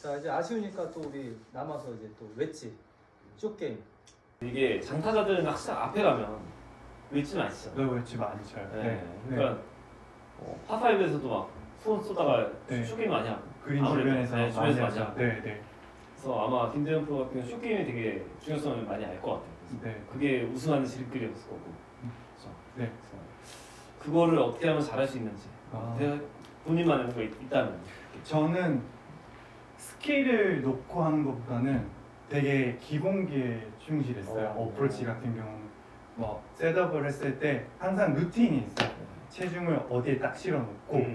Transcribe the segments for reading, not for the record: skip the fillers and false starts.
자 이제 아쉬우니까 또 우리 남아서 이제 또 웨지 쇼 게임. 이게 장타자들은 항상 앞에 가면 웨지는 안 치잖아. 네, 웨지 많이 쳐요. 네. 그러니까 파5에서도 막 손 쏘다가 네. 쇼게임 많이 하고 그린 아무래도, 주변에서 네, 주변에서 많이 하죠. 하고. 네, 네, 그래서 아마 김대현 프로 같은 경우 쇼게임이 되게 중요성을 많이 알 것 같아요. 그래서 네. 그게 우승하는 지름길이었을 거고. 그래서 네. 그거를 어떻게 하면 잘할 수 있는지 내가 본인만의 뭔가 있다면. 저는 스킬을 놓고 하는 것보다는 되게 기본기에 충실했어요. 어프로치 같은 경우는 뭐 셋업을 했을 때 항상 루틴이 있어요. 체중을 어디에 딱 실어 놓고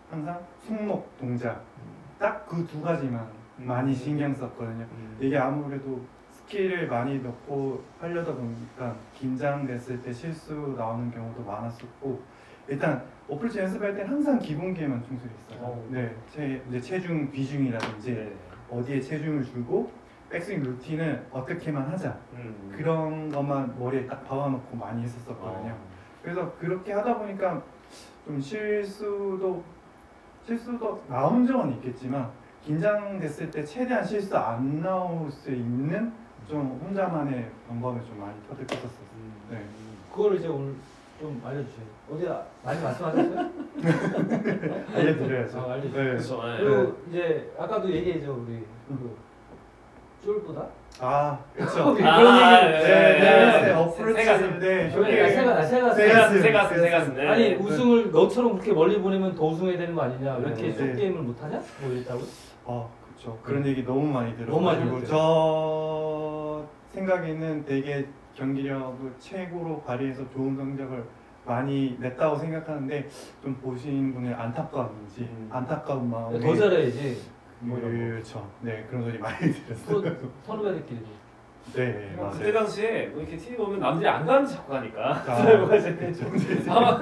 항상 손목 동작 딱 그 두 가지만 많이 신경 썼거든요. 이게 아무래도 스킬을 많이 넣고 하려다 보니까 긴장됐을 때 실수 나오는 경우도 많았었고, 일단 어프로치 연습할 때는 항상 기본기에만 충실했어요. 네, 이제 체중 비중이라든지 네. 어디에 체중을 주고 백스윙 루틴은 어떻게만 하자, 그런 것만 머리에 딱 박아놓고 많이 했었거든요. 그래서 그렇게 하다 보니까 좀 실수도 나온 적은 있겠지만 긴장됐을 때 최대한 실수 안 나올 수 있는 좀 혼자만의 방법을 좀 많이 터득했었어요. 네. 그거를 이제 오늘 좀 알려주세요. 어디 많이 말씀하셨어요? 알려드려야죠. 알려주세요. 네. 그렇죠. 네. 그리고 이제 아까도 얘기했죠 우리 그 쫄보다. 아, 그렇죠. 그런 얘기. 네, 어프로치. 세가슴. 네, 세가슴. 네. 아니 우승을 너처럼 그렇게 멀리 보내면 더 우승해야 되는 거 아니냐? 왜 이렇게 네. 쇼 게임을 못 하냐? 뭐 이랬다고? 그렇죠. 그런 얘기 너무 많이 들어요. 너무 많이 그리고 들었대요. 저 생각에는 되게 경기력을 최고로 발휘해서 좋은 성적을 많이 냈다고 생각하는데 좀 보신 분의 안타까움인지 안타까운 마음에 더 잘해야지. 뭐 이런 거. 그렇죠. 네, 그런 소리 많이 들었어요. 선후배들끼리도. 네, 맞아요. 그때 당시에 뭐 이렇게 TV 보면 남들이 안 가는지 자꾸 가니까 그렇죠. 아마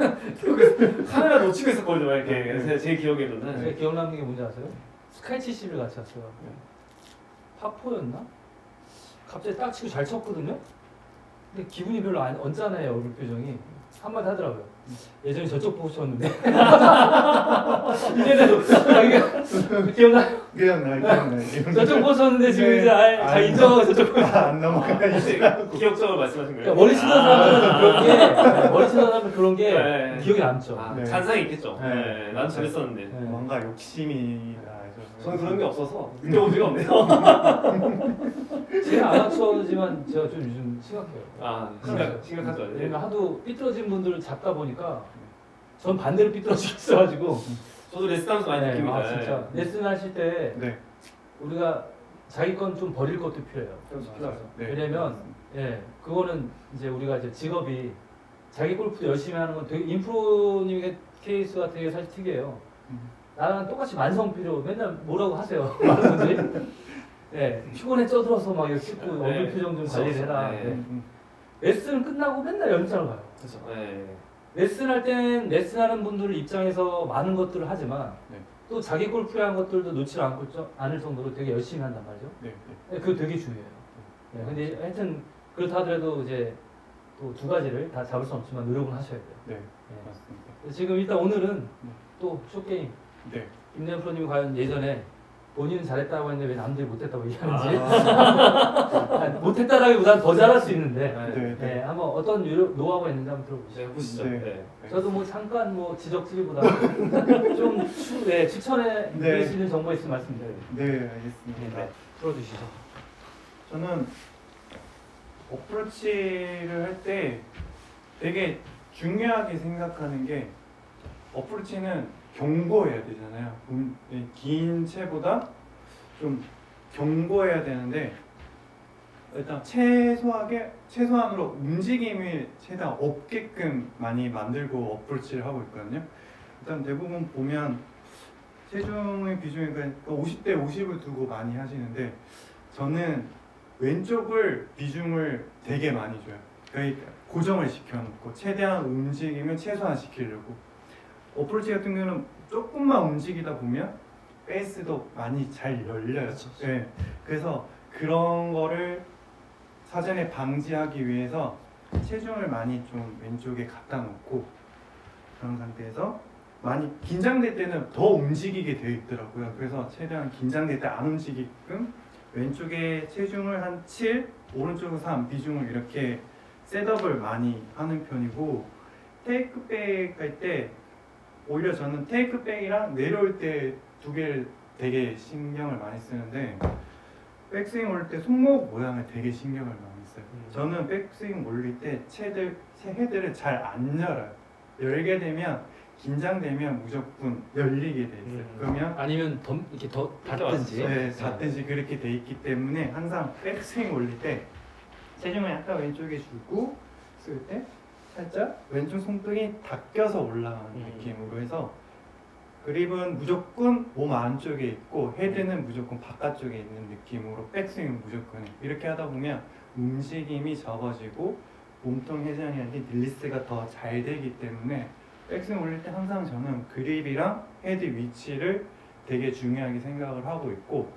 카메라 놓치고 있었거든요. 이렇게 그래서 제 기억에는 제가 기억나는 게 뭔지 아세요? 스카이 70을 같이 왔어요. 파포였나? 갑자기 딱 치고 잘 쳤거든요. 근데 기분이 별로 안 언짢아요. 얼굴 표정이. 한마디 하더라고요. 예전에 저쪽 보고 쳤는데 이제는 자기가 기억나요? 기억나요. 저쪽 보고 쳤는데 지금 네. 이제 잘 인정하고 저쪽 보고. 안 넘어가요. 혹시 기억적으로 말씀하신 거예요? 그러니까 머리 치던 사람은 그런 게 머리 치던 사람은 그런 게 네. 기억에 남죠. 네. 잔상이 있겠죠. 네. 네. 난 잘했었는데. 네. 뭔가 욕심이 나죠. 저는 그런 게 없어서 느껴본 적이 없네요. 제가 아마추어지만 제가 좀 요즘 심각해요. 심각하죠. 왜냐면 하도 삐뚤어진 분들을 잡다 보니까 전 반대로 삐뚤어지고 있어가지고. 저도 레슨하면서 많이 느낍니다. 진짜 레슨 하실 때 네. 우리가 자기 건 좀 버릴 것도 필요해요. 맞아요. 네. 왜냐면 그거는 이제 우리가 이제 직업이 자기 골프도 열심히 하는 건 되게 인프로님의 케이스 같은 게 사실 특이해요. 나랑 똑같이 만성피로 맨날 뭐라고 하세요. 많은 분들이. 피곤해 쪄들어서 막 이렇게 찍고 얼굴 표정 좀 관리를 해라. 레슨 끝나고 맨날 연습장을 가요. 그렇죠. 레슨할 땐 레슨하는 분들 입장에서 많은 것들을 하지만 또 자기 골프에 한 것들도 놓지 않을 정도로 되게 열심히 한단 말이죠. 그거 되게 중요해요. 근데 하여튼 그렇다 하더라도 이제 또 두 가지를 다 잡을 수 없지만 노력은 하셔야 돼요. 네, 맞습니다. 지금 일단 오늘은 또 쇼게임. 네. 김대현 프로님이 과연 예전에 본인은 잘했다고 했는데 왜 남들이 못했다고 얘기하는지 못했다라기보다는 더 잘할 수 있는데 한번 어떤 노하우가 있는지 한번 들어보시죠. 해보시죠. 네. 저도 뭐 잠깐 뭐 지적드리보다 좀 추천해 드릴 수 있는 정보 있으면 말씀드려요. 네, 알겠습니다. 풀어주시죠. 저는 어프로치를 할 때 되게 중요하게 생각하는 게 어프로치는 경고해야 되잖아요. 긴 채보다 좀 경고해야 되는데 일단 최소한으로 움직임이 최대한 없게끔 많이 만들고 어프로치를 하고 있거든요. 일단 대부분 보면 체중의 비중이 50대 50을 두고 많이 하시는데 저는 왼쪽을 비중을 되게 많이 줘요. 그러니까 고정을 시켜놓고 최대한 움직임을 최소화 시키려고. 어프로치 같은 경우는 조금만 움직이다 보면 베이스도 많이 잘 열려요. 그렇죠. 네. 그래서 그런 거를 사전에 방지하기 위해서 체중을 많이 좀 왼쪽에 갖다 놓고 그런 상태에서 많이 긴장될 때는 더 움직이게 되어 있더라고요. 그래서 최대한 긴장될 때 안 움직이게끔 왼쪽에 체중을 한 7, 오른쪽은 3 비중을 이렇게 셋업을 많이 하는 편이고 테이크백 할 때 오히려 저는 테이크백이랑 내려올 때 두 개를 되게 신경을 많이 쓰는데 백스윙 올릴 때 손목 모양을 되게 신경을 많이 써요. 저는 백스윙 올릴 때 헤드를 잘 안 열어요. 열게 되면 긴장되면 무조건 열리게 돼 있어요. 그러면 아니면 이렇게 더 닫든지. 네, 닫든지 그렇게 돼 있기 때문에 항상 백스윙 올릴 때 체중을 약간 왼쪽에 주고 쓸 때 살짝 왼쪽 손등이 닦여서 올라가는 느낌으로 해서 그립은 무조건 몸 안쪽에 있고 헤드는 무조건 바깥쪽에 있는 느낌으로 백스윙은 무조건 해요. 이렇게 하다 보면 움직임이 적어지고 몸통 회전이라든지 릴리스가 더 잘 되기 때문에 백스윙 올릴 때 항상 저는 그립이랑 헤드 위치를 되게 중요하게 생각을 하고 있고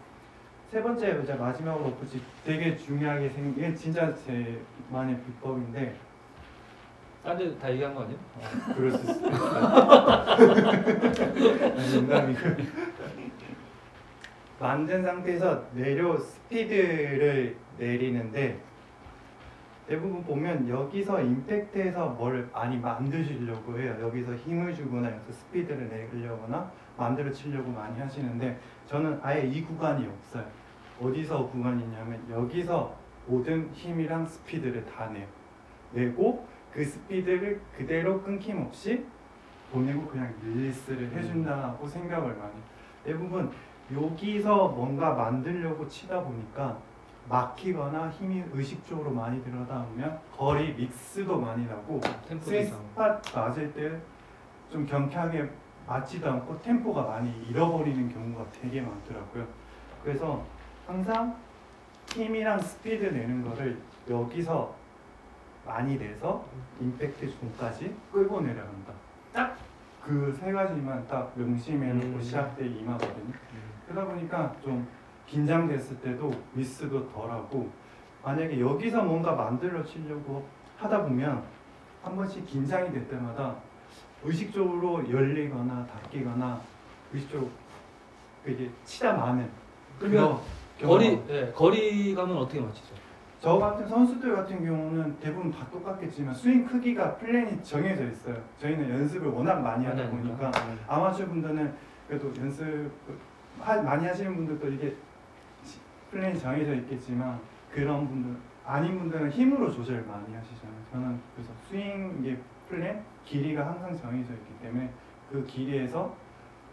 세 번째 이제 마지막으로 어프로치 되게 중요하게 이게 진짜 제 만의 비법인데 딴 데 다 얘기한 거 아니에요? 그럴 수 있어요. 농담이고 만든 상태에서 내려 스피드를 내리는데 대부분 보면 여기서 임팩트에서 뭘 많이 만드시려고 해요. 여기서 힘을 주거나 여기서 스피드를 내려거나 만들어 치려고 많이 하시는데 저는 아예 이 구간이 없어요. 어디서 구간이 있냐면 여기서 모든 힘이랑 스피드를 다 내고 그 스피드를 그대로 끊김없이 보내고 그냥 릴리스를 해준다고 생각을 많이 해요. 대부분 여기서 뭔가 만들려고 치다 보니까 막히거나 힘이 의식적으로 많이 들어가다 보면 거리 믹스도 많이 나고 템포 스윙 이상. 스팟 맞을 때 좀 경쾌하게 맞지도 않고 템포가 많이 잃어버리는 경우가 되게 많더라고요. 그래서 항상 힘이랑 스피드 내는 거를 여기서 많이 내서 임팩트 존까지 끌고 내려간다. 딱 그 세 가지만 딱 명심해놓고 시작 때 임하거든요. 그러다 보니까 좀 긴장됐을 때도 미스도 덜하고 만약에 여기서 뭔가 만들어 치려고 하다 보면 한 번씩 긴장이 될 때마다 의식적으로 열리거나 닫히거나 의식적으로 이게 치다 마는 그러면 그런 거리감은 어떻게 맞추죠? 저 같은 선수들 같은 경우는 대부분 다 똑같겠지만 스윙 크기가 플랜이 정해져 있어요. 저희는 연습을 워낙 많이 하다 보니까 아마추어 분들은 그래도 연습 많이 하시는 분들도 이게 플랜이 정해져 있겠지만 그런 분들 아닌 분들은 힘으로 조절 많이 하시잖아요. 저는 그래서 스윙의 플랜 길이가 항상 정해져 있기 때문에 그 길이에서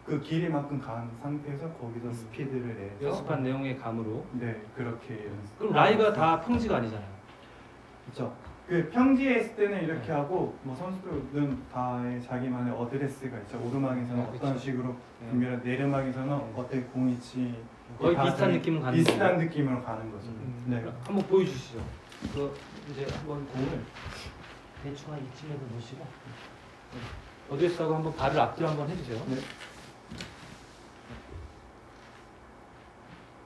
그 길이만큼 간 상태에서 거기서 스피드를 내서 연습한 내용의 감으로. 네 그렇게 연습. 그럼 라이가 다 평지가 아니잖아요. 그렇죠. 그 평지에 있을 때는 이렇게 하고 뭐 선수들은 다 자기만의 어드레스가 있죠. 오르막에서는 어떤 그쵸. 식으로 분별을 내리막에서는 어때 공이치 거의 비슷한 느낌은 가는 비슷한 거죠. 느낌으로 가는 거죠. 네. 한번 보여주시죠. 그 이제 한번 공을 대충 한 이쯤에서 놓으시고 어드레스하고 한번 발을 앞뒤로 한번 해주세요. 네.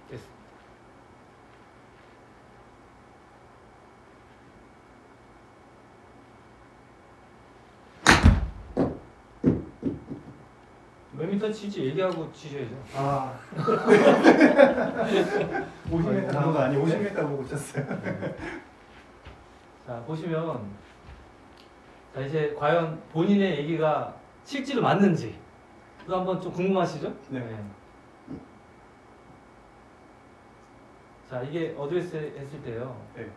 됐어. 몇 미터 치지 얘기하고 치셔야죠. 아 50m 나온 거 아니에요? 50m 보고 쳤어요. 자 보시면 자 이제 과연 본인의 얘기가 실제로 맞는지 또 한번 좀 궁금하시죠? 네. 자 이게 어드레스 했을 때요. 네.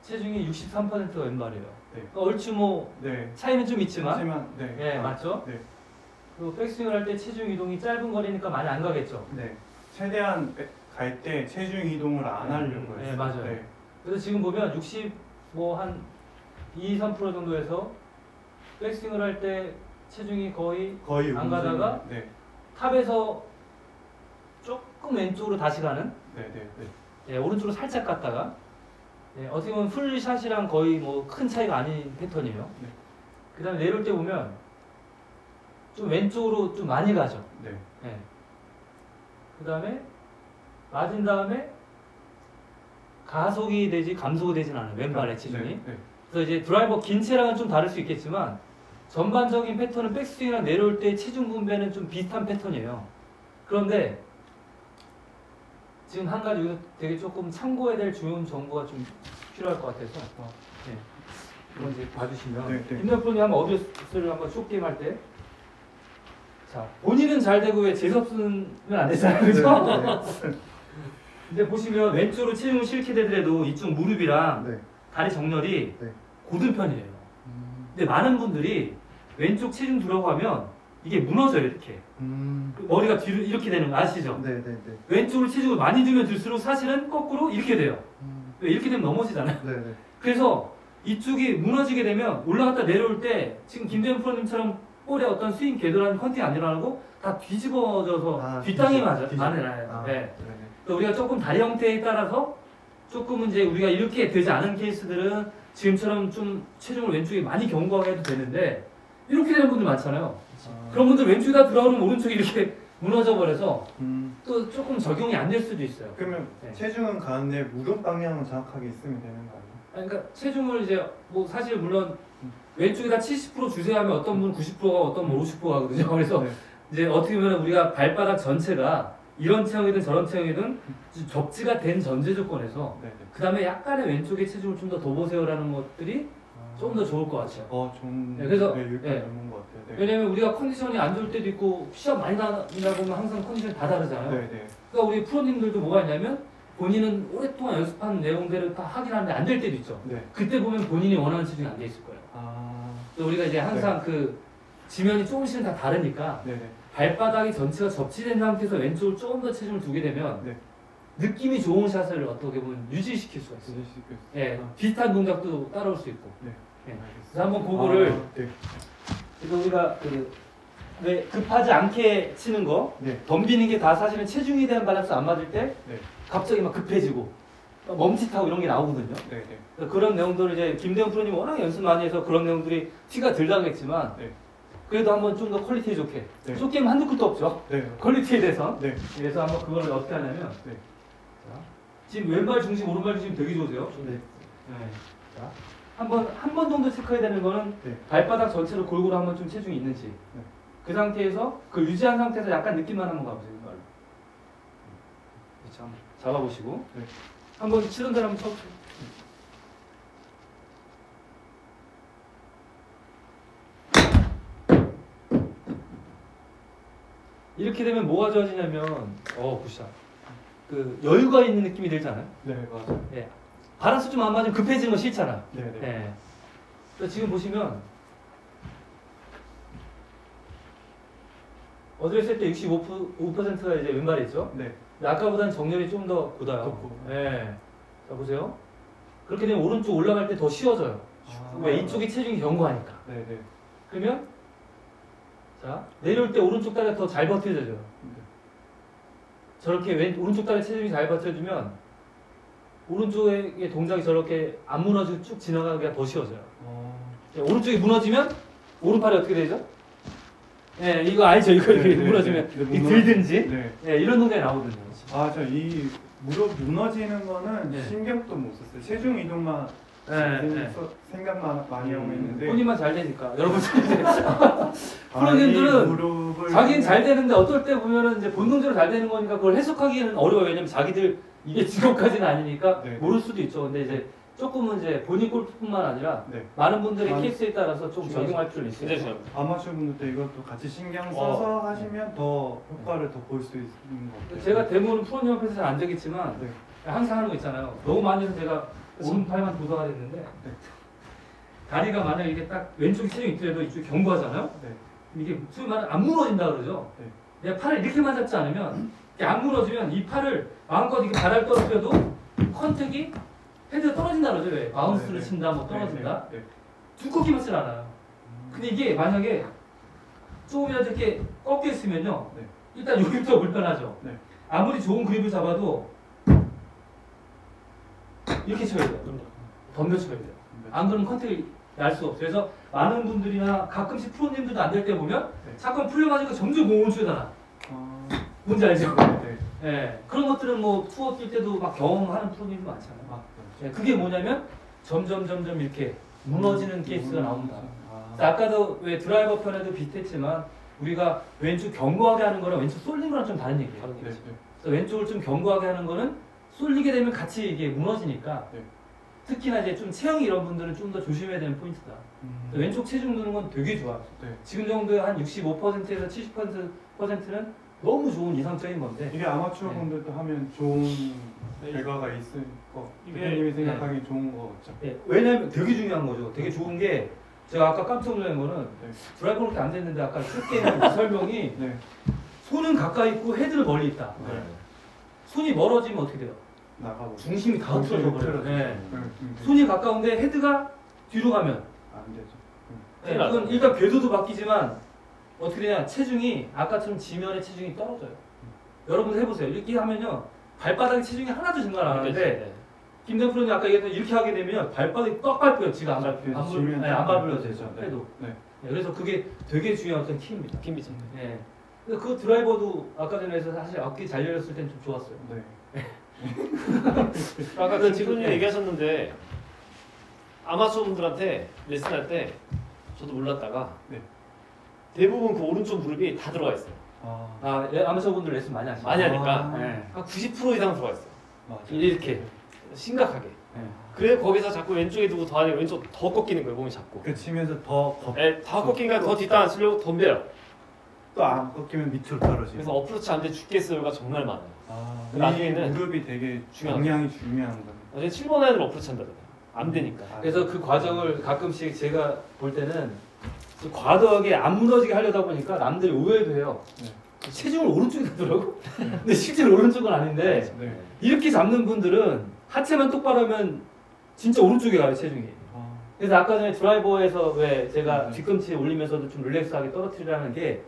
체중이 63%가 왼발이에요. 네. 그러니까 얼추 뭐 네. 차이는 좀 있지만 하지만 네. 예 맞죠? 네. 그리고 백스윙을 할 때 체중 이동이 짧은 거리니까 많이 안 가겠죠. 네. 최대한 갈 때 체중 이동을 안 하려고 네, 했어요. 맞아요. 네. 그래서 지금 보면 60 뭐 한 2, 3% 정도에서 백스윙을 할 때 체중이 거의 거의 안 가다가 네. 탑에서 조금 왼쪽으로 다시 가는 네, 네, 네. 예, 오른쪽으로 살짝 갔다가 예, 어떻게 보면 풀샷이랑 거의 뭐 큰 차이가 아닌 패턴이에요. 네. 그 다음에 내려올 때 보면 좀 왼쪽으로 좀 많이 가죠. 네. 예. 그 다음에 맞은 다음에 가속이 되지 감속이 되진 않아요. 왼발의 체중이. 네, 네. 그래서 이제 드라이버 긴 채랑은 좀 다를 수 있겠지만 전반적인 패턴은 백스윙이랑 내려올 때 체중 분배는 좀 비슷한 패턴이에요. 그런데 지금 한 가지 여기서 되게 조금 참고해야 될 좋은 정보가 좀 필요할 것 같아서 네. 이거 이제 봐주시면 네, 네. 김대현 프로님 한번 어뷰스를 한번 쇼게임 할 때 자, 본인은 잘 되고 왜 재수없으면 안 되잖아요. 그죠? 근데 보시면 왼쪽으로 체중을 실게 되더라도 이쪽 무릎이랑 네. 다리 정렬이 네. 고든 편이에요. 근데 많은 분들이 왼쪽 체중 들어가면 이게 무너져요, 이렇게. 머리가 뒤로 이렇게 되는 거 아시죠? 네네네. 왼쪽으로 체중을 많이 주면 줄수록 사실은 거꾸로 이렇게 돼요. 왜 이렇게 되면 넘어지잖아요. 네네. 그래서 이쪽이 무너지게 되면 올라갔다 내려올 때 지금 김대현 프로님처럼 볼에 어떤 스윙 궤도라는 컨택이 안 일어나고 다 뒤집어져서 뒷땅이 맞아요. 맞아요. 네. 네네. 또 우리가 조금 다리 형태에 따라서 조금은 이제 우리가 이렇게 되지 않은 케이스들은 지금처럼 좀 체중을 왼쪽에 많이 경고하게 해도 되는데 이렇게 되는 분들 많잖아요. 그런 분들 왼쪽에다 들어오면 오른쪽이 이렇게 무너져 버려서 또 조금 적용이 안 될 수도 있어요. 그러면 네. 체중은 가는데 무릎 방향은 정확하게 있으면 되는 거 아니에요? 그러니까 체중을 이제 뭐 사실 물론 왼쪽에다 70% 주세요 하면 어떤 분은 90%가 어떤 분은 50%가 하거든요. 그래서 네. 이제 어떻게 보면 우리가 발바닥 전체가 이런 체형이든 저런 체형이든 접지가 된 전제 조건에서 네네. 그 다음에 약간의 왼쪽에 체중을 좀 더 보세요라는 것들이 좀 더 좋을 것 같아요. 좀. 네, 그래서, 네, 여기까지 네. 넘은 것 같아요. 네. 왜냐면 우리가 컨디션이 안 좋을 때도 있고 시합 많이 나다 보면 항상 컨디션이 다 다르잖아요. 네네. 그러니까 우리 프로님들도 뭐가 있냐면 본인은 오랫동안 연습한 내용대로 다 하긴 하는데 안 될 때도 있죠. 네. 그때 보면 본인이 원하는 체중이 안 돼 있을 거예요. 또 우리가 이제 항상 그 지면이 조금씩은 다 다르니까 네네. 발바닥이 전체가 접지된 상태에서 왼쪽을 조금 더 체중을 두게 되면 네. 느낌이 좋은 샷을 어떻게 보면 유지시킬 수가 있어요. 예, 비슷한 동작도 따라올 수 있고. 네. 예. 그래서 한번 그거를 네. 그래서 우리가 왜 급하지 않게 치는 거, 네. 덤비는 게 다 사실은 체중에 대한 밸런스 안 맞을 때 네. 갑자기 막 급해지고 멈칫하고 이런 게 나오거든요. 네네. 그래서 그런 내용들을 이제 김대현 프로님 워낙 연습 많이 해서 그런 내용들이 티가 덜 나겠지만 네. 그래도 한번 좀 더 퀄리티 좋게. 네. 쇼게임 한두 끝도 없죠. 네. 퀄리티에 대해서. 네. 그래서 한번 그거를 어떻게 하냐면 네. 자, 지금 왼발 중심, 오른발 중심 되게 좋으세요. 네. 네. 자, 한 번 정도 체크해야 되는 거는 네. 발바닥 전체로 골고루 한번 좀 체중이 있는지. 네. 그 상태에서 그 유지한 상태에서 약간 느낌만 한번 가보세요. 이걸로. 그렇죠. 한번 잡아보시고. 네. 한번 치던 대로 한번 쳐보세요. 이렇게 되면 뭐가 좋아지냐면, 굿샷. 그 여유가 있는 느낌이 들잖아요. 네, 맞아요. 예. 바란스 좀 안 맞으면 급해지는 거 싫잖아. 네네. 예. 그래서 지금 보시면 어드레스 때 65%가 이제 왼발이 있죠. 네. 근데 아까보다는 정렬이 좀 더 굳어요. 더 굳고. 예. 자 보세요. 그렇게 되면 오른쪽 올라갈 때 더 쉬워져요. 왜 이쪽이 체중이 견고하니까. 네네. 그러면 자 내려올 때 오른쪽 다리가 더 잘 버텨져요. 네. 저렇게 오른쪽 다리 체중이 잘 버텨주면 오른쪽의 동작이 저렇게 안 무너지고 쭉 지나가기가 더 쉬워져요. 예, 오른쪽이 무너지면 오른팔이 어떻게 되죠? 예, 이거 알죠? 이거 네, 이렇게 네, 무너지면 네, 네, 이 들든지 네. 예, 이런 동작이 나오거든요. 저 이 무릎 무너지는 거는 네. 신경도 못 썼어요. 체중 이동만 네. 생각만 많이 하고 있는데. 본인만 잘 되니까 여러분 이 프로님들은 무릎을 자기는 잘 되는데 어떨 때 보면은 이제 본능적으로 잘 되는 거니까 그걸 해석하기는 어려워요. 왜냐면 자기들 이게 직업까지는 아니니까 네. 모를 수도 있죠. 근데 이제 조금은 이제 본인 골프뿐만 아니라 네. 많은 분들의 많은- 케이스에 따라서 좀 적용할 필요는 있어요. 굉장히 중요합니다. 아마추어 분들도 이것도 같이 신경 써서 하시면 더 효과를 더 볼 수 있는 것 같아요. 제가 대부분 프로님 앞에서 잘 안 되겠지만 네. 항상 하는 거 있잖아요. 너무 많이 해서 제가 오른팔만 도사가 됐는데 네. 다리가 만약 이게 딱 왼쪽 체중이 있더라도 이쪽이 견고하잖아요. 네. 이게 소위 말하면 안 무너진다 그러죠. 네. 내가 팔을 이렇게만 잡지 않으면 이게 안 무너지면 이 팔을 마음껏 이렇게 바닥 떨어뜨려도 컨택이 헤드가 떨어진다 그러죠. 왜? 바운스를 네, 네. 친다, 뭐 떨어진다. 네. 네. 두껍게 맞질 않아요. 근데 이게 만약에 조금이라도 이렇게 꺾여 있으면요. 네. 일단 여기부터 불편하죠. 네. 아무리 좋은 그립을 잡아도 이렇게 쳐야 돼요. 덤벼 쳐야 돼요. 안 그러면 컨택이 날 수 없어요. 그래서 많은 분들이나 가끔씩 프로님들도 안 될 때 보면 네. 자꾸 풀려가지고 점점 공을 치잖아. 어, 뭔지 알죠? 네. 예. 그런 것들은 뭐 투어 뛸 때도 막 경험하는 프로님도 많잖아요. 아, 예, 그게 뭐냐면 점점 이렇게 무너지는 케이스가 나옵니다. 그래서 아까도 왜 드라이버 편에도 비슷했지만 우리가 왼쪽 견고하게 하는 거랑 왼쪽 쏠린 거랑 좀 다른 얘기예요. 다른 네, 얘기죠. 네. 그래서 왼쪽을 좀 견고하게 하는 거는 쏠리게 되면 같이 이게 무너지니까 네. 특히나 이제 좀 체형이 이런 분들은 좀 더 조심해야 되는 포인트다. 왼쪽 체중 두는 건 되게 좋아요. 네. 지금 정도의 한 65%에서 70%는 너무 좋은 이상적인 건데 이게 아마추어 네. 분들도 하면 좋은 결과가 있을 거. 이게- 대표님이 생각하기 좋은 거 같죠? 예, 왜냐면 되게 중요한 거죠. 되게 좋은 게 제가 아까 깜짝 놀란 거는 네. 드라이버는 그렇게 안 됐는데 아까 쉽게 설명이 네. 손은 가까이 있고 헤드는 멀리 있다. 네. 손이 멀어지면 어떻게 돼요? 나가고. 중심이 다 흐트러져 버려요. 예. 네. 손이 가까운데 헤드가 뒤로 가면 안 되죠. 예, 이건 일단 궤도도 바뀌지만 어떻게 되냐 체중이 아까처럼 지면의 체중이 떨어져요. 여러분 해보세요. 이렇게 하면요 발바닥에 체중이 하나도 증가를 안 하는데 네. 김대현 프로님 아까 얘기했던 이렇게 하게 되면 발바닥이 떡 밟혀요. 지가 안 밟혀도 되죠. 네. 해도. 네. 예, 그래서 그게 되게 중요한 어떤 키입니다. 느낌이죠. 예. 그래서 그 드라이버도 아까 전에 해서 사실 앞뒤 잘 열렸을 땐 좀 좋았어요. 네. 아까 그래서 김프로님 지금- 얘기하셨는데 아마추어 분들한테 레슨할 때 저도 몰랐다가 네. 대부분 그 오른쪽 무릎이 다 들어가 있어요. 아, 아마추어 분들 레슨 많이 하시죠. 많이 하니까 아. 예. 한 90% 이상 들어가 있어요. 맞아. 이렇게. 심각하게. 예. 그래 거기서 자꾸 왼쪽에 두고 더 하니까 왼쪽 더 꺾이는 거예요. 몸이 자꾸. 그 치면서 더 다 꺾이니까 더 뒷땅 치려고 덤벼요. 또안 꺾이면 밑으로 떨어지고. 그래서 어프로치 안 돼 죽겠어요가 정말 많아요. 아, 나중에는 무릎이 되게 중요하죠. 방향이 중요한 거. 어제 7번 아이들 어프로치 한다잖아요. 안 되니까. 그래서 그 과정을 가끔씩 제가 볼 때는 좀 과도하게 안 무너지게 하려다 보니까 남들이 오해도 해요. 네. 체중을 오른쪽에 두더라고. 근데 실제로 오른쪽은 아닌데 네. 이렇게 잡는 분들은 하체만 똑바로 하면 진짜 오른쪽에 가요 체중이. 아, 그래서 아까 전에 드라이버에서 왜 제가 네. 뒤꿈치 올리면서도 좀 릴렉스하게 떨어뜨리라는 게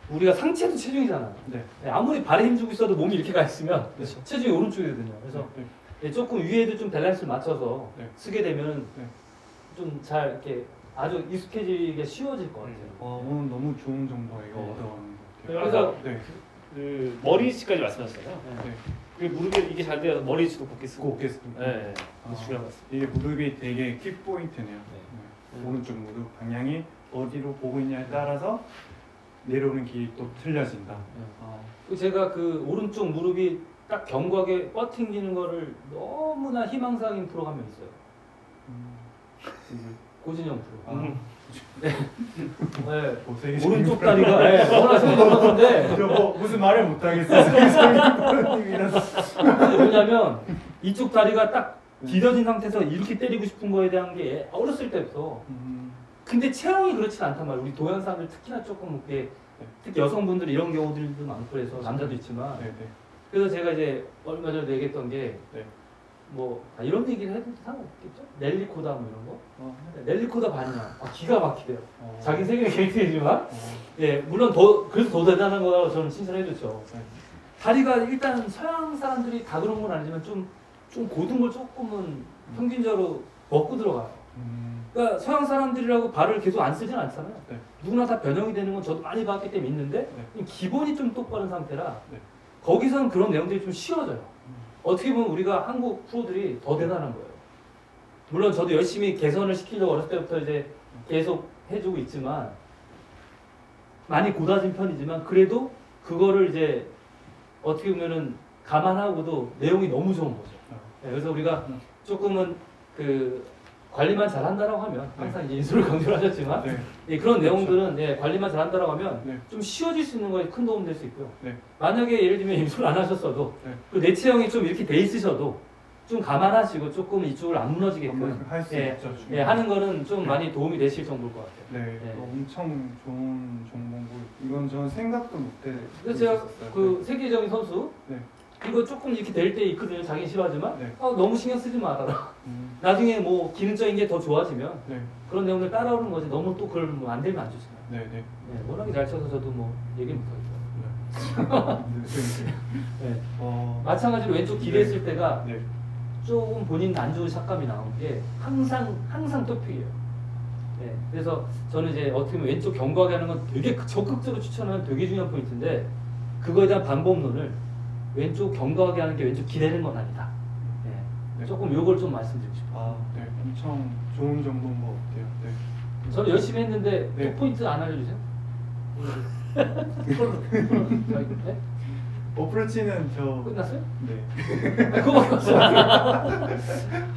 우리가 상체도 체중이잖아요. 네. 아무리 발에 힘주고 있어도 몸이 이렇게 가 있으면 그렇죠. 체중이 오른쪽이거든요. 그래서 네. 예, 조금 위에도 좀 밸런스를 맞춰서 네. 쓰게 되면 네. 좀 잘 이렇게 아주 익숙해지게 쉬워질 것 같아요. 오늘 너무 좋은 정보 이거 네. 얻어가는 것 그래서 같아요. 네. 그 머리 위치까지 말씀하셨잖아요. 네. 그 무릎이 이게 잘 돼서 머리 위치도 곱게 쓰고. 꼭 겠습니다. 네. 아. 중요한 것 같습니다. 이게 무릎이 되게 키 포인트네요. 네. 오른쪽 무릎 방향이 어디로 보고 있냐에 따라서 내려오는 길이 또 틀려진다. 아, 그리고 제가 그 오른쪽 무릎이 딱 견고하게 뻗팅기는 거를 너무나 희망사항인 프로가 한 명 있어요. 고진영 프로. 아, 네. 세계 오른쪽 다리가 네, 워낙 생각 놀랐는데 저뭐 무슨 말을 못 하겠어요. 세계선님이라서. 왜냐면 이쪽 다리가 딱 디뎌진 상태에서 이렇게 때리고 싶은 거에 대한 게 어렸을 때부터 근데 체형이 그렇진 않단 말이에요. 우리 도양 사람들 특히나 조금 이렇게 특히 여성분들이 이런 경우들도 많고 그래서 남자도 있지만 네, 네. 그래서 제가 이제 얼마 전에 얘기했던 게 네. 뭐 이런 얘기를 해도 상관없겠죠? 넬리코다 뭐 이런 거? 어, 넬리코다 봤냐? 기가 막히대요. 어. 자기 세계의 캐릭터이지만 어, 예 물론 그래서 더 대단한 거라고 저는 칭찬해줬죠. 네. 다리가 일단 서양 사람들이 다 그런 건 아니지만 좀 고든 걸 조금은 평균적으로 먹고 들어가요. 그러니까 서양 사람들이라고 발을 계속 안 쓰진 않잖아요. 네. 누구나 다 변형이 되는 건 저도 많이 봤기 때문에 있는데 네. 기본이 좀 똑바른 상태라 네. 거기서는 그런 내용들이 좀 쉬워져요. 어떻게 보면 우리가 한국 프로들이 더 대단한 거예요. 물론 저도 열심히 개선을 시키려고 어렸을 때부터 이제 계속 해주고 있지만 많이 고다진 편이지만 그래도 그거를 이제 어떻게 보면은 감안하고도 내용이 너무 좋은 거죠. 네, 그래서 우리가 조금은 그 관리만 잘한다라고 하면 항상 이제 인수를 강조를 하셨지만 네. 예, 그런 내용들은 예, 관리만 잘한다라고 하면 네. 좀 쉬워질 수 있는 거에 큰 도움 될 수 있고요. 네. 만약에 예를 들면 인수를 안 하셨어도 네. 그 내체형이 좀 이렇게 돼 있으셔도 좀 감안하시고 조금 이쪽을 안 무너지게끔 할수 예, 있죠. 예, 하는 거는 좀 많이 도움이 되실 정도일 것 같아요. 네, 네. 엄청 좋은 정보고 이건 저는 생각도 못해. 그래서 제가 그 세계적인 선수 네. 이거 조금 이렇게 될 때 있거든요. 자기는 싫어하지만 네. 너무 신경 쓰지 말아라. 나중에 뭐 기능적인 게 더 좋아지면 네, 그런 내용들 따라오는 거지. 너무 또 그걸 뭐 안 되면 안 좋잖아요. 네, 네. 네, 워낙에 잘 쳐서 저도 뭐 얘기 못 하겠어요. 네. 마찬가지로 왼쪽 기대 했을 때가 네. 조금 본인 안 좋은 샷감이 나오는 게 항상 토픽이에요. 네, 그래서 저는 이제 어떻게 보면 왼쪽 견고하게 하는 건 되게 적극적으로 추천하는 되게 중요한 포인트인데 그거에 대한 방법론을 왼쪽 견고하게 하는 게 왼쪽 기대는 건 아니다. 네, 네. 조금 요걸 좀 말씀드리고 싶어요. 네, 엄청 좋은 정보인 것 같아요. 네. 저는 열심히 했는데 네. 또 포인트 안 알려주세요? 네? 어프로치는 저 끝났어요? 네. 아니, 그거밖에 없어요.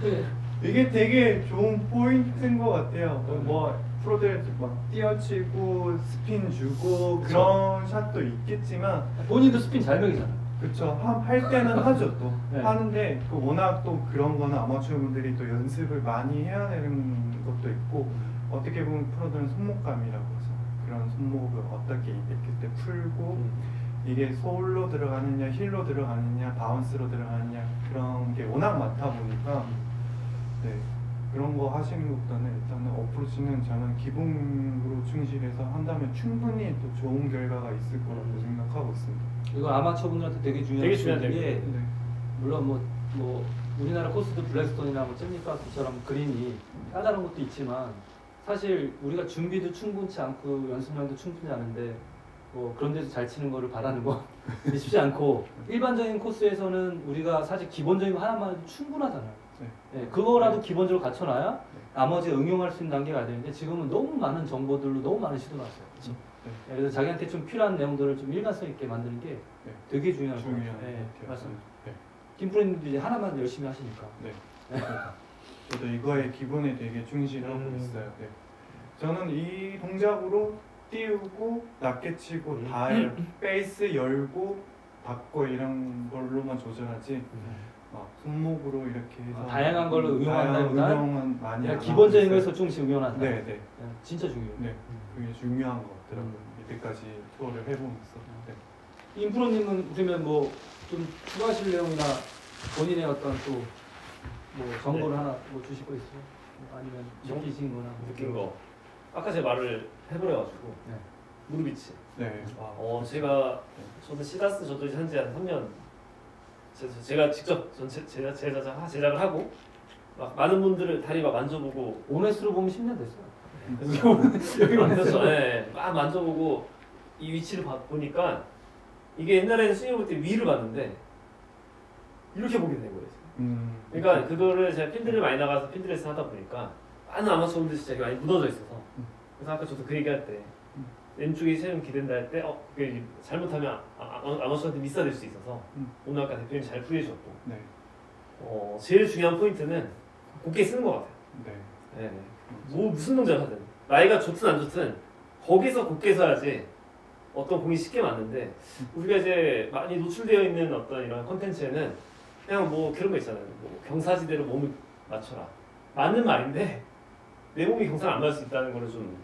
네. 이게 되게 좋은 포인트인 것 같아요. 뭐 프로들 막 뛰어치고 스핀 주고 그런 샷도 있겠지만 본인도 스핀 잘 먹이잖아요. 그렇죠. 할 때는 하죠 또 네. 하는데 또 워낙 또 그런 거는 아마추어 분들이 또 연습을 많이 해야 되는 것도 있고 어떻게 보면 프로들은 손목감이라고 해서 그런 손목을 어떻게 이렇게 때 풀고 이게 솔로 들어가느냐 힐로 들어가느냐 바운스로 들어가느냐 그런 게 워낙 많다 보니까 네 그런 거 하시는 것보다는 일단은 어프로치는 저는 기본으로 충실해서 한다면 충분히 또 좋은 결과가 있을 거라고 생각하고 있습니다. 이거 아마추어 분들한테 되게 중요한 되게 중요한 게 네. 물론 뭐 우리나라 코스도 블랙스톤이나 뭐 잼니파스처럼 그린이 까다로운 것도 있지만 사실 우리가 준비도 충분치 않고 연습량도 충분치 않은데 뭐 그런 데서 잘 치는 거를 바라는 거 쉽지 않고 일반적인 코스에서는 우리가 사실 기본적인 거 하나만 해도 충분하잖아요. 네, 그거라도 기본적으로 갖춰놔야 나머지 응용할 수 있는 단계가 되는데 지금은 너무 많은 정보들로 너무 많은 시도가 났어요. 네, 그래서 자기한테 좀 필요한 내용들을 좀 일관성 있게 만드는 게 되게 중요한 것 같아요. 네, 맞습니다. 김프로님도 이제 하나만 열심히 하시니까. 네. 저도 이거에 기본에 되게 충실하고 있어요. 네. 저는 이 동작으로 띄우고 낮게 치고 베이스 열고 닫고 이런 걸로만 조절하지 막 손목으로 이렇게 해서 다양한 걸로 응용한다기보단 응용은 많이 그냥 안 기본적인 하고 거에서 조금씩 응용한다. 네, 네. 진짜 중요해요. 네. 그게 중요한 것 같더라고요. 이때까지 투어를 해보면서. 네. 임프로님은 그러면 뭐 좀 추가하실 내용이나 본인의 어떤 또 뭐 정보를 하나 뭐 주실 거 있어요? 뭐 아니면 느끼신 거나 뭐 느낀 거 아까 제가 말을 해버려가지고 네. 무릎 위치. 네. 제가 저도 시다스 저도 한지 한 3년 제가 직접 제작을 하고 막 많은 분들을 다리 막 만져보고 오네스로 보면 10년 됐어요. 여기 만져서 막 만져보고 이 위치를 보니까 이게 옛날에는 스윙을 볼 때 위를 봤는데 이렇게 보게 된 거예요. 그러니까 그거를 제가 필드를 많이 나가서 필드 레슨 하다 보니까 많은 아마추어분들이 진짜 많이 무너져 있어서 그래서 아까 저도 그 얘기할 때 왼쪽이 세움 기댄다 할 때 그게 잘못하면 아마추어한테 미스가 수 있어서 오늘 아까 대표님 잘 풀이해주셨고 네. 제일 중요한 포인트는 곧게 쓰는 것 같아요. 네. 뭐 무슨 동작을 하든 나이가 좋든 안 좋든 거기서 곧게 서야지 어떤 공이 쉽게 맞는데 우리가 이제 많이 노출되어 있는 어떤 이런 컨텐츠에는 그냥 뭐 그런 거 있잖아요. 뭐 경사지대로 몸을 맞춰라. 맞는 말인데 내 몸이 경사를 안 맞을 수 있다는 걸 좀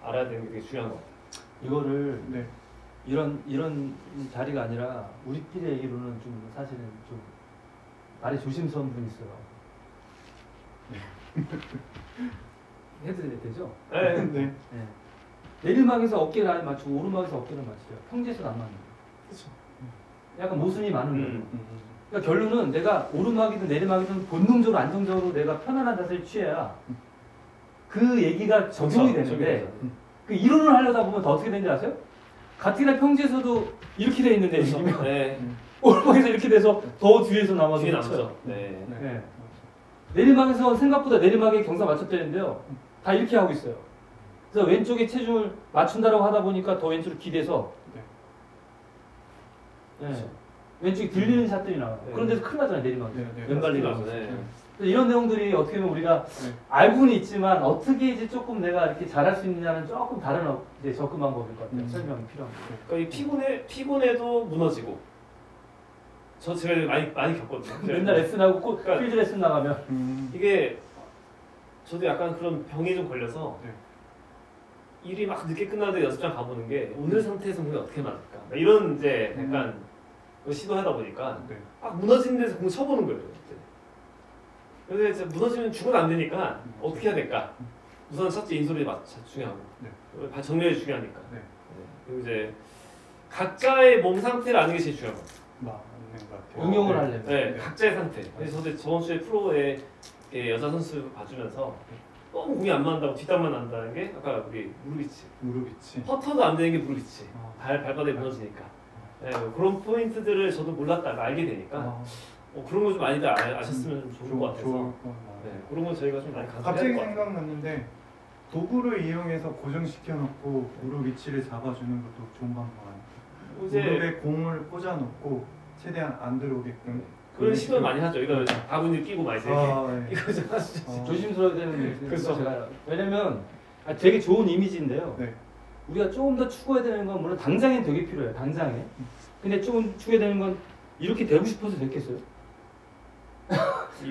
알아야 되는 게 되게 중요한 것 같아요. 이거를 네. 이런 자리가 아니라 우리끼리 얘기로는 좀 사실은 좀 말이 조심스러운 분이 있어요. 해도 되죠? 네. 네. 네. 내리막에서 어깨를 안 맞추고 오르막에서 어깨를 맞춰요. 평지에서 안 맞는 거예요. 그렇죠. 약간 모순이 많은 거예요. 음. 그러니까 결론은 내가 오르막이든 내리막이든 본능적으로 안정적으로 내가 편안한 자세를 취해야 그 얘기가 적용이 되는데 그 이론을 하려다 보면 더 어떻게 되는지 아세요? 가뜩이나 평지에서도 이렇게 돼 있는데 지금 네. 오르막에서 이렇게 돼서 더 뒤에서 남아서 뒤에 그렇죠. 남죠. 네. 네. 내리막에서 생각보다 내리막에 경사 맞췄다는데요. 다 이렇게 하고 있어요. 그래서 왼쪽에 체중을 맞춘다라고 하다 보니까 더 왼쪽으로 기대서 네. 왼쪽이 들리는 샷들이 나와요. 네. 그런 데서 큰일 나잖아요, 내리막에. 네. 왼발 큰일 내리막. 나죠. 네. 이런 내용들이 어떻게 보면 우리가 알고는 있지만 어떻게 이제 조금 내가 이렇게 잘할 수 있느냐는 조금 다른 이제 접근 방법일 것 같아요. 설명이 필요한 거. 그러니까 이 피곤해도 무너지고 제가 많이 겪거든요. 맨날 레슨하고 그러니까 필드 레슨 나가면 이게 저도 약간 그런 병이 좀 걸려서 네. 일이 막 늦게 끝나는데 연습장 가보는 게 오늘 상태에서 공이 어떻게 맞을까 이런 이제 약간 그 시도하다 보니까 네. 막 무너지는 데서 공 쳐보는 거예요. 그래서 이제 무너지면 죽어도 안 되니까 어떻게 해야 될까? 우선 첫째 인솔이 중요하고 정렬이 중요하니까. 네. 그리고 이제 각자의 몸 상태를 아는 게 제일 중요한 것 같아요. 맞는 것 같아요. 응용을 하려면. 네, 각자의 상태. 그래서 저도 저번 주에 프로의 여자 선수 봐주면서 너무 공이 안 맞는다고 뒷담만 난다는 게 아까 우리 무릎 위치. 무릎 위치. 퍼터도 안 되는 게 무릎 위치. 어. 발바닥이 무너지니까. 네, 그런 포인트들을 저도 몰랐다가 알게 되니까 그런 거 좀 많이들 아셨으면 좀 좋을 것 같아서. 좋을 것 네, 그런 거 저희가 좀 많이 갑자기 간섭해야 될것 같아요. 생각났는데 도구를 이용해서 고정시켜 놓고 무릎 위치를 잡아주는 것도 좋은 방법 아니에요? 이제 무릎에 공을 꽂아 놓고 최대한 안 들어오게끔 그런 시도 많이 하죠. 이거 바구니 끼고 막 이제 네. 이거 좀 하시죠. 조심스러워야 되는 그렇죠. 제가 왜냐면 되게 좋은 이미지인데요. 네. 우리가 조금 더 추구해야 되는 건 물론 당장엔 되게 필요해요. 당장에. 근데 조금 추구해야 되는 건 이렇게 되고 싶어서 됐겠어요?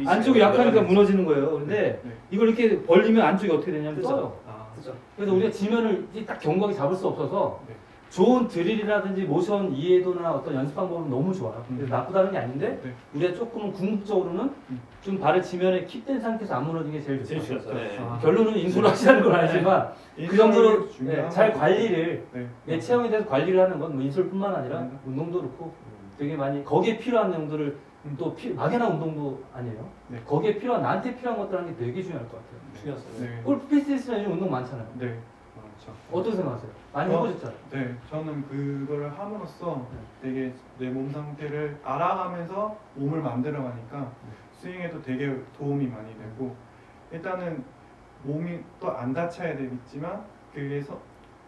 안쪽이 약하니까 무너지는 거예요. 근데 네. 이걸 이렇게 벌리면 안쪽이 어떻게 되냐면 그렇죠. 떠요. 아, 그렇죠. 그래서 우리가 지면을 딱 견고하게 잡을 수 없어서 네. 좋은 드릴이라든지 모션 이해도나 어떤 연습 방법은 너무 좋아요. 그래서 나쁘다는 게 아닌데 네. 우리가 조금은 궁극적으로는 좀 발을 지면에 킵된 상태에서 안 무너지는 게 제일 제일 좋아요. 중요하죠. 네. 아. 결론은 인솔을 하시라는 건 아니지만 그 정도로 중요한 잘 거죠. 관리를 네. 내 체형에 대해서 관리를 하는 건 뭐 인솔뿐만 아니라 네. 운동도 그렇고 되게 많이 거기에 필요한 용도를 또 막연한 운동도 아니에요. 네. 거기에 필요한 나한테 필요한 것들하는 게 되게 중요할 것 같아요. 중요하죠. 네. 골프 피트니스는 요즘 운동 많잖아요. 네. 그렇죠. 어떻게 생각하세요? 많이 해보셨잖아요. 네, 저는 그거를 함으로써 되게 내 몸 상태를 알아가면서 몸을 만들어가니까 스윙에도 되게 도움이 많이 되고 일단은 몸이 또 안 다쳐야 되겠지만 그래서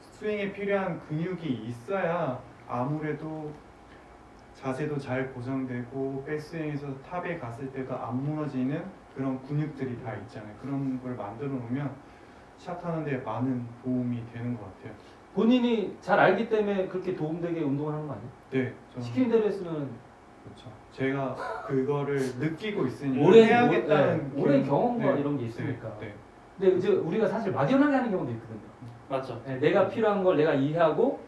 스윙에 필요한 근육이 있어야 아무래도 자세도 잘 고정되고 백스윙에서 탑에 갔을 때도 안 무너지는 그런 근육들이 다 있잖아요. 그런 걸 만들어 놓으면 샷 하는데 많은 도움이 되는 것 같아요. 본인이 잘 알기 때문에 그렇게 도움되게 운동을 하는 거 아니에요? 네, 저는 시키는 대로 했으면 그렇죠. 제가 그거를 느끼고 있으니 오랜 해야겠다는 오랜 그- 경험과 네, 이런 게 있으니까. 네, 근데 이제 우리가 사실 막연하게 하는 경우도 있거든요. 맞죠. 네, 내가 필요한 걸 내가 이해하고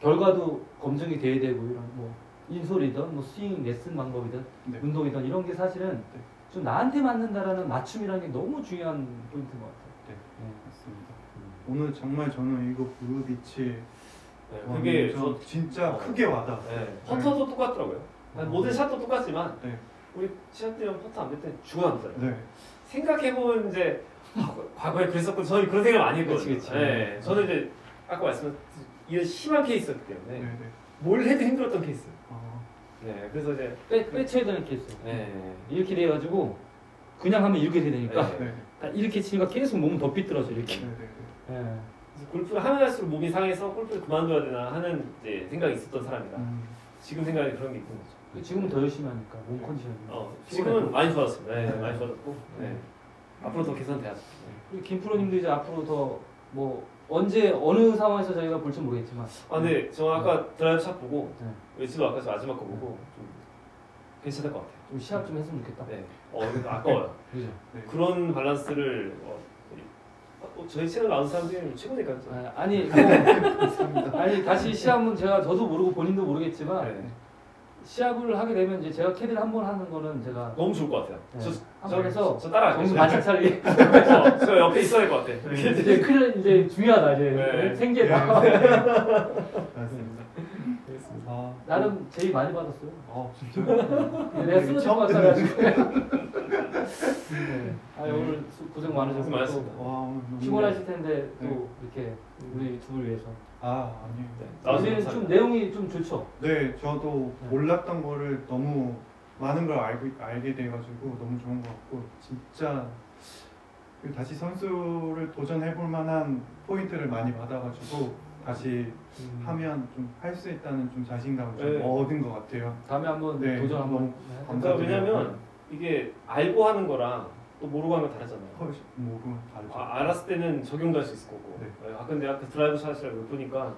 결과도 검증이 돼야 되고 이런 뭐 인솔이든 뭐 스윙 레슨 방법이든 네. 운동이든 이런 게 사실은 네. 좀 나한테 맞는다라는 맞춤이라는 게 너무 중요한 포인트인 것 같아요. 네, 네. 맞습니다. 오늘 정말 저는 이거 무릎 위치 네, 그게 저 진짜 어. 크게 와닿아. 네. 퍼터도 똑같더라고요. 모든 샷도 똑같지만 네, 우리 시합 때면 퍼터 안 될 때 죽어나잖아요. 네, 생각해보면 이제 과거에 그랬었고 저는 그런 생각 많이 했거든요. 그치. 네. 저는 이제 아까 말씀드린 이런 심한 케이스였기 때문에 네, 네. 뭘 해도 힘들었던 케이스. 어, 네. 그래서 이제 빼쳐야 되는 케이스. 네. 이렇게 돼가지고 그냥 하면 이렇게 되니까 네. 네, 딱 이렇게 치니까 계속 몸은 더 삐뚤어져 이렇게. 네, 네, 네. 예. 그래서 골프를 하면 할수록 몸이 상해서 골프를 그만둬야 되나 하는 이제 생각이 있었던 사람이다. 지금 생각에 그런 게 있는 거죠. 지금은 더 열심히 하니까 몸 컨디션이. 지금은 많이 좋아졌습니다. 네, 네. 많이 좋아졌고 네. 앞으로 더 개선돼야죠. 우리 김 프로님도 이제 앞으로 더 뭐 언제 어느 상황에서 저희가 볼지 모르겠지만 아 근데 저 아까 드라이브 샷 보고 네. 외치도 아까 저 마지막 거 보고 좀 괜찮을 것 같아요. 좀 시합 좀 했으면 좋겠다. 네. 근데 아까워요. 그죠? 네. 그런 밸런스를 저희 채널 나온 사람 중에 최고니까. 아니 뭐 아니 다시 시합은 저도 모르고 본인도 모르겠지만 네. 시합을 하게 되면 이제 제가 캐디를 한 번 하는 거는 제가 너무 좋을 것 같아요. 네. 한번 해서 저 따라갈게요. 정신 바짝 차리게 저 옆에 있어야 될 것 같아. 이제 큰일 이제 중요하다 이제 네. 생계다. 맞습니다. 아, 나름 제의 많이 받았어요. 진짜. 내가 쓰러질 것 같아가지고. 네. 오늘 고생 고생 많으셨고 많으셨습니다. 또 와, 오늘 너무 피곤하실 텐데 또 네. 이렇게 우리 두 분 위해서. 아니에요. 나와서 우리는 좀 감사합니다. 내용이 좀 좋죠. 네, 저도 네. 몰랐던 거를 너무 많은 걸 알게 돼가지고 너무 좋은 것 같고 진짜 그리고 다시 선수를 도전해볼 만한 포인트를 많이 받아가지고 다시 하면 좀 할 수 있다는 좀 자신감을 좀 네. 얻은 것 같아요. 다음에 한번 네, 도전 한번. 너무 네. 그러니까 왜냐면 이게 알고 하는 거랑 또 모르고 하는 거 다르잖아요. 훨씬 모르면 다르죠. 알았을 때는 적용도 할 수 있을 거고. 네. 근데 아까 드라이브 샷이라고 보니까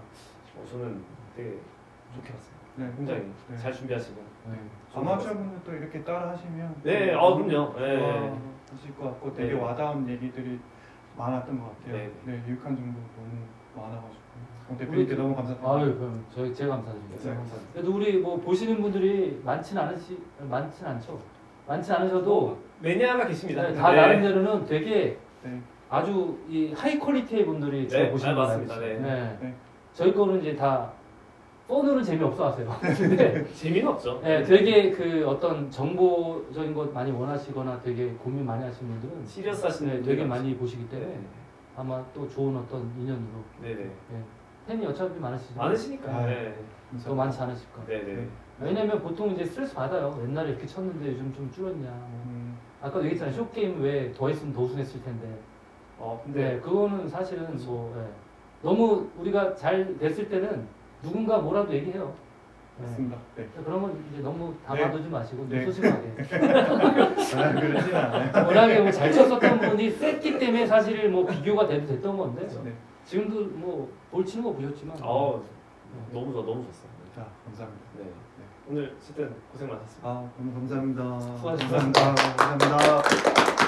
저는 되게 좋게 봤어요. 네, 굉장히 네. 잘 준비하시고. 네. 아마추어분들도 이렇게 따라 하시면 네, 그럼요. 네. 좋아하실 것 같고 되게 네. 와닿은 얘기들이 많았던 것 같아요. 네. 네, 유익한 정보 너무 많아가지고 우리 대표님께 너무 감사드립니다. 아유 그럼 제가 감사드립니다. 네. 감사합니다. 그래도 우리 뭐 보시는 분들이 많진 않죠. 많진 않으셔도 매니아가 계십니다. 네, 다 나름대로는 되게 네. 아주 이 하이 퀄리티의 분들이 주로 네, 보시는 네, 맞습니다. 거예요. 네. 네. 저희 거는 이제 다 폰으로는 재미없어 하세요. 근데 재미는 없죠. 네, 되게 그 어떤 정보적인 것 많이 원하시거나 되게 고민 많이 하시는 분들은 시리어스 하시는 네, 분들이 되게 많죠. 많이 보시기 때문에 네. 아마 또 좋은 어떤 인연으로 네네. 네. 팬이 어차피 많으시죠. 많으시니까. 아, 네. 더 많지 않으실 거. 네네. 왜냐면 보통 이제 스트레스 받아요. 옛날에 이렇게 쳤는데 요즘 좀 줄었냐. 뭐. 아까도 얘기했잖아요. 쇼게임 왜 더 했으면 더 우승했을 텐데. 근데 네, 그거는 사실은 뭐 너무 우리가 잘 됐을 때는 누군가 뭐라도 얘기해요. 네. 맞습니다. 네. 그러면 이제 너무 네. 담아두지 마시고 네. 소심하게. 그러진 않아요. 워낙에 뭐 잘 쳤었던 분이 셌기 때문에 사실 뭐 비교가 돼도 됐던 건데 네. 지금도 뭐 볼 치는 거 보셨지만 너무 너무 좋았어요. 자, 감사합니다. 네. 오늘 어쨌든 고생 많으셨습니다. 너무 감사합니다. 수고하셨습니다. 감사합니다.